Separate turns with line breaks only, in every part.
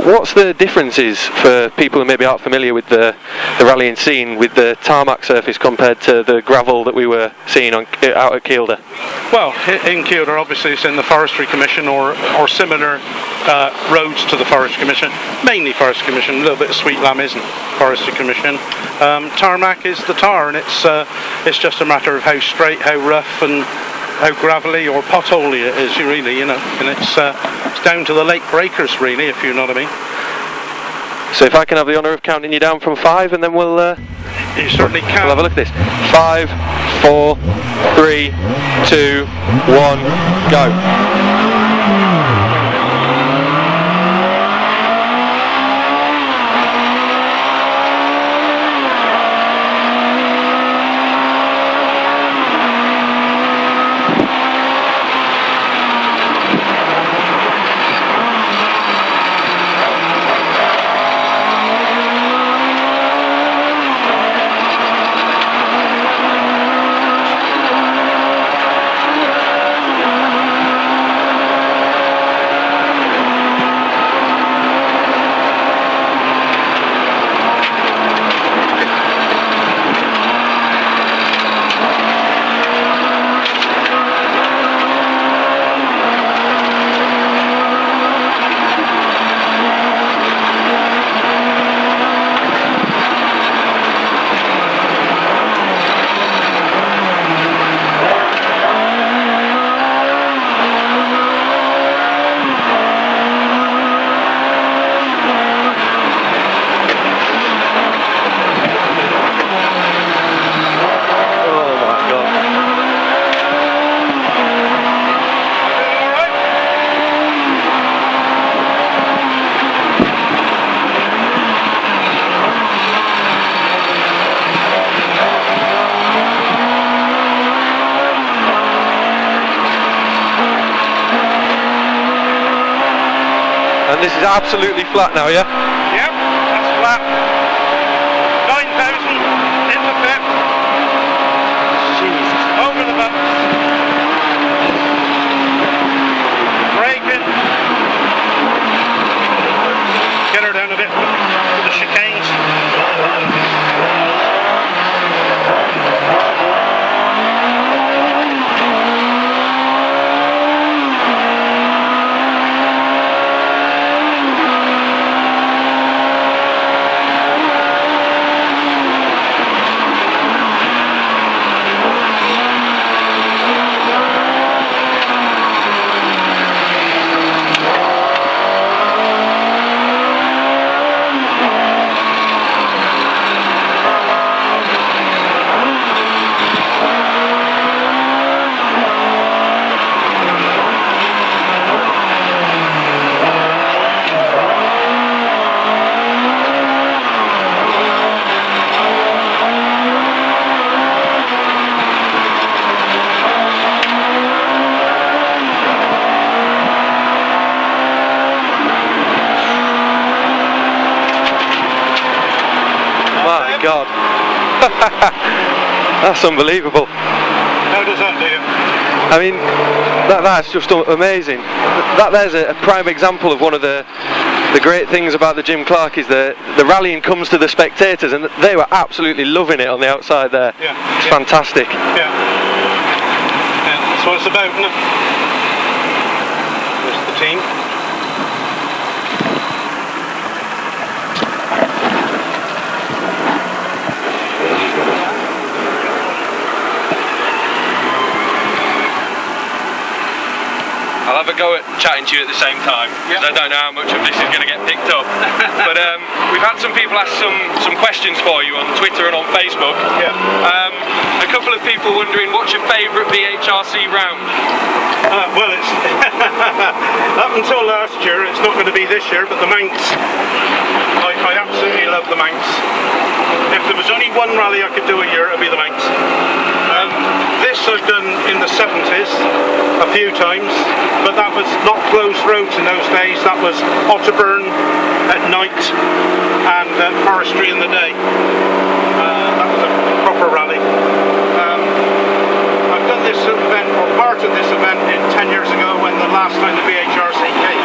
What's the differences for people who maybe aren't familiar with the rallying scene with the tarmac surface compared to the gravel that we were seeing out at Kielder?
Well, in Kielder, obviously, it's in the Forestry Commission or similar roads to the Forestry Commission. Mainly Forestry Commission. A little bit of Sweet Lamb isn't Forestry Commission. Tarmac is the tar, and it's just a matter of how straight, how rough, and how gravelly or potholey it is, really, and it's down to the lake breakers, really, if you know what I mean.
So if I can have the honour of counting you down from 5, and then we'll
you certainly can.
We'll have a look at this. 5, 4, 3, 2, 1, go. And this is absolutely flat now, yeah?
Yep, that's flat. 9,000 into fifth.
Jesus.
Over the bump. Braking. Get her down a bit. The chicanes.
God. That's unbelievable.
How does that do you?
I mean, that's just amazing. There's a prime example of one of the great things about the Jim Clark is the rallying comes to the spectators, and they were absolutely loving it on the outside there.
Yeah.
It's fantastic.
Yeah. That's what it's about, isn't it? There's the team.
I'll have a go at chatting to you at the same time, because I don't know how much of this is going to get picked up. But we've had some people ask some questions for you on Twitter and on Facebook.
Yeah.
A couple of people wondering, what's your favourite BHRC round?
Well, it's up until last year, it's not going to be this year, but the Manx. I absolutely love the Manx. If there was only one rally I could do a year, it would be the Manx. This I've done in the 70s a few times, but that was not closed roads in those days. That was Otterburn at night and Forestry in the day. That was a proper rally. I've done this event, or part of this event, 10 years ago when the last time the BHRC came.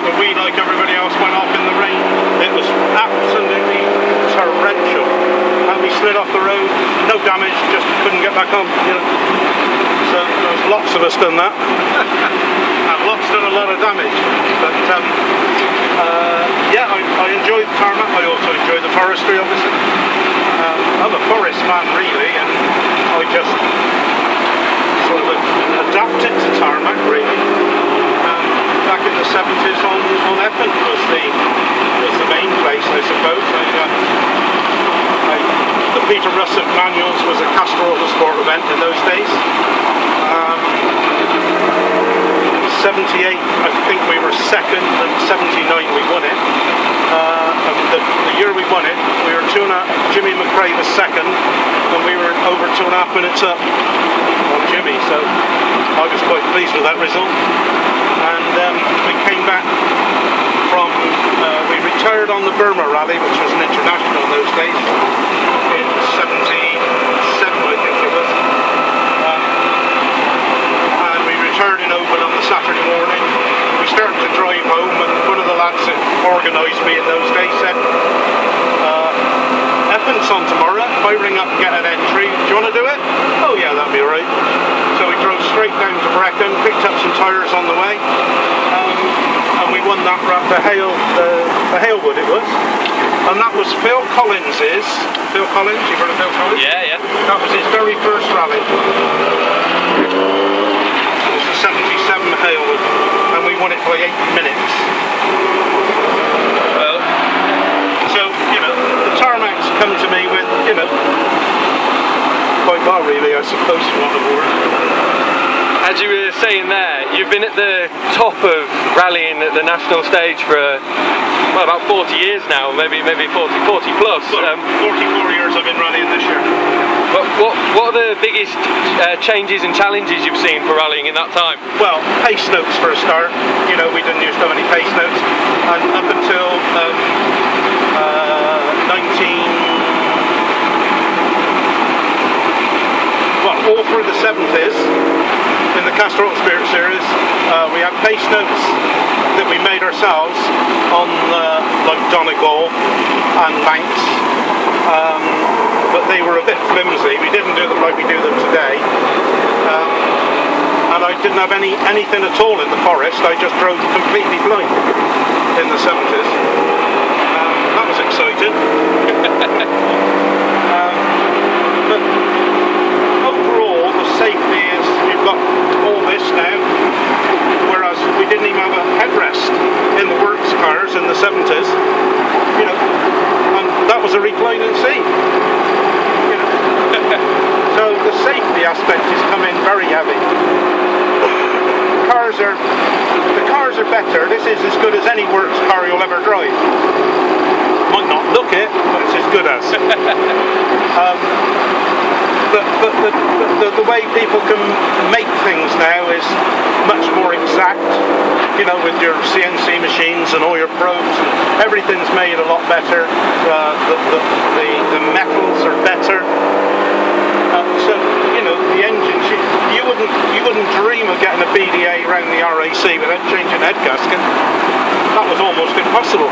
There we, like everybody else, went off in the rain. It was absolutely torrential, and we slid off the road, no damage, just couldn't get back on, you know. So there's lots of us done that, and lots done a lot of damage. But yeah, I enjoyed the tarmac. I also enjoyed the forestry, obviously. I'm a forest man, really, and I just sort of adapted to tarmac, really. Back in the 70s on Epping was the main place, I suppose. The Peter Russell Manuals was a Castrol sport event in those days. 78, I think we were second, and 79 we won it. The year we won it, we were Jimmy McRae was second, and we were over 2.5 minutes up on Jimmy, so I was quite pleased with that result. And we came back from, we retired on the Burma Rally, which was an international in those days, in 77 I think it was. And we returned in Oban on the Saturday morning. We started to drive home, and one of the lads that organised me in those days said, Epping's on tomorrow, if I ring up and get an entry, do you want to do it? Oh yeah, that'd be alright. So we drove straight down to Brecon, picked up some tyres on the way, and we won that the Halewood it was. And that was Phil Collins's, you've heard of Phil Collins?
Yeah.
That was his very first rally. It was the 77 Halewood, and we won it by 8 minutes. Well, so, you know, the tarmacs come to me with, you know, quite well really, I suppose, for want of a word.
As you were saying there, you've been at the top of rallying at the national stage for well, about 40 years now, maybe 40 plus.
44 years I've been rallying this year.
But what are the biggest changes and challenges you've seen for rallying in that time?
Well, pace notes for a start. You know, we didn't use so many pace notes, and up until all through the 70s, in the Castrol Spirit Series, we had pace notes that we made ourselves on like Donegal and Manx, but they were a bit flimsy. We didn't do them like we do them today, and I didn't have anything at all in the forest. I just drove completely blind in the 70s. That was exciting. But overall, the safety is, you've got all this now, whereas we didn't even have a headrest in the works cars in the 70s, you know, and that was a reclining seat, you know. So the safety aspect is coming very heavy. The cars are better. This is as good as any works car you'll ever drive. Might not look it, but it's as good as. But the way people can make things now is much more exact, you know, with your CNC machines and all your probes, and everything's made a lot better. The metals are better. So, you know, the engines, you wouldn't dream of getting a BDA around the RAC without changing head gasket. That was almost impossible.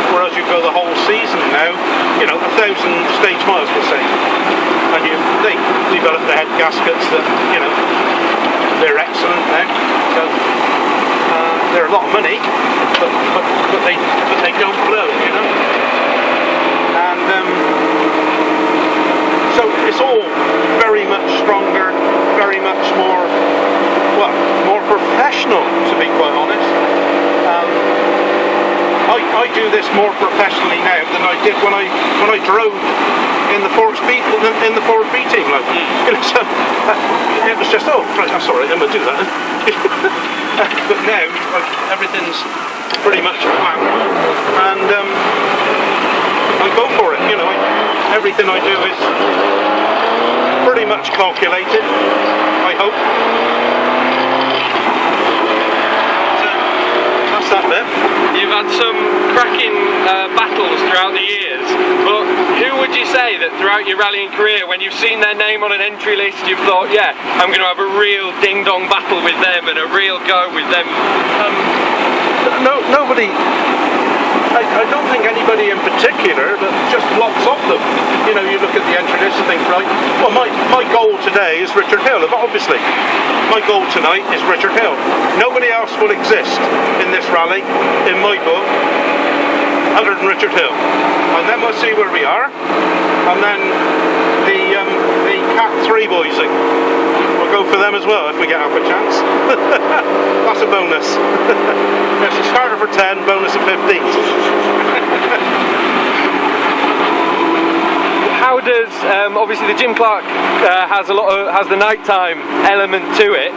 Whereas you go the whole season now, you know, 1,000 stage miles we'll say. And they develop the head gaskets that, you know, they're excellent now. So they're a lot of money, but they don't blow, you know. And so it's all very much stronger, very much more, well, more professional, to be quite honest. I do this more professionally now than I did when I drove in the Force B team, like, you know, so it was just, oh, right, that's all right, then we'll do that. But now, like, everything's pretty much planned, and I go for it, you know. Everything I do is pretty much calculated, I hope. So, that's that bit.
You've had some cracking battles throughout the years, but who would you say that throughout your rallying career, when you've seen their name on an entry list, you've thought, yeah, I'm going to have a real ding-dong battle with them and a real go with them?
nobody. I don't think anybody in particular, but just lots of them. You know, you look at the entry list and think, right, well, my goal today is Richard Hill, obviously. My goal tonight is Richard Hill. Nobody else will exist in this rally, in my book, other than Richard Hill. And then we'll see where we are. And then the Cat 3 boysing. We'll go for them as well if we get up a chance. That's a bonus. Yes, a starter for 10, bonus of 15.
How does obviously the Jim Clark has the nighttime element to it?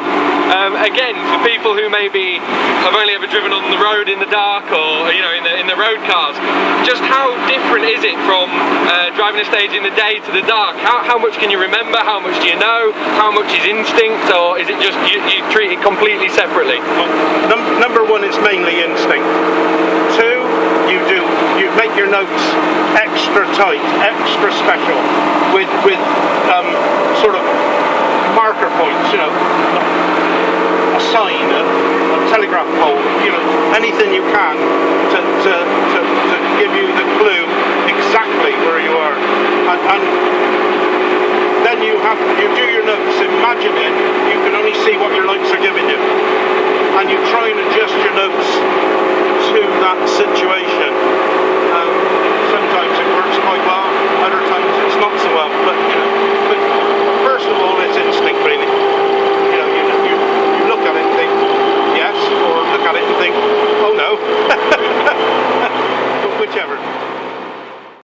Again, for people who maybe have only ever driven on the road in the dark, or you know, in the road cars, just how different is it from driving a stage in the day to the dark? How much can you remember? How much do you know? How much is instinct, or is it just you treat it completely separately?
Number one, it's mainly instinct. Two, you make your notes extra tight, extra special, with sort of marker points, you know, a sign, a telegraph pole, you know, anything you can to give you the clue exactly where you are, and then you do your notes imagining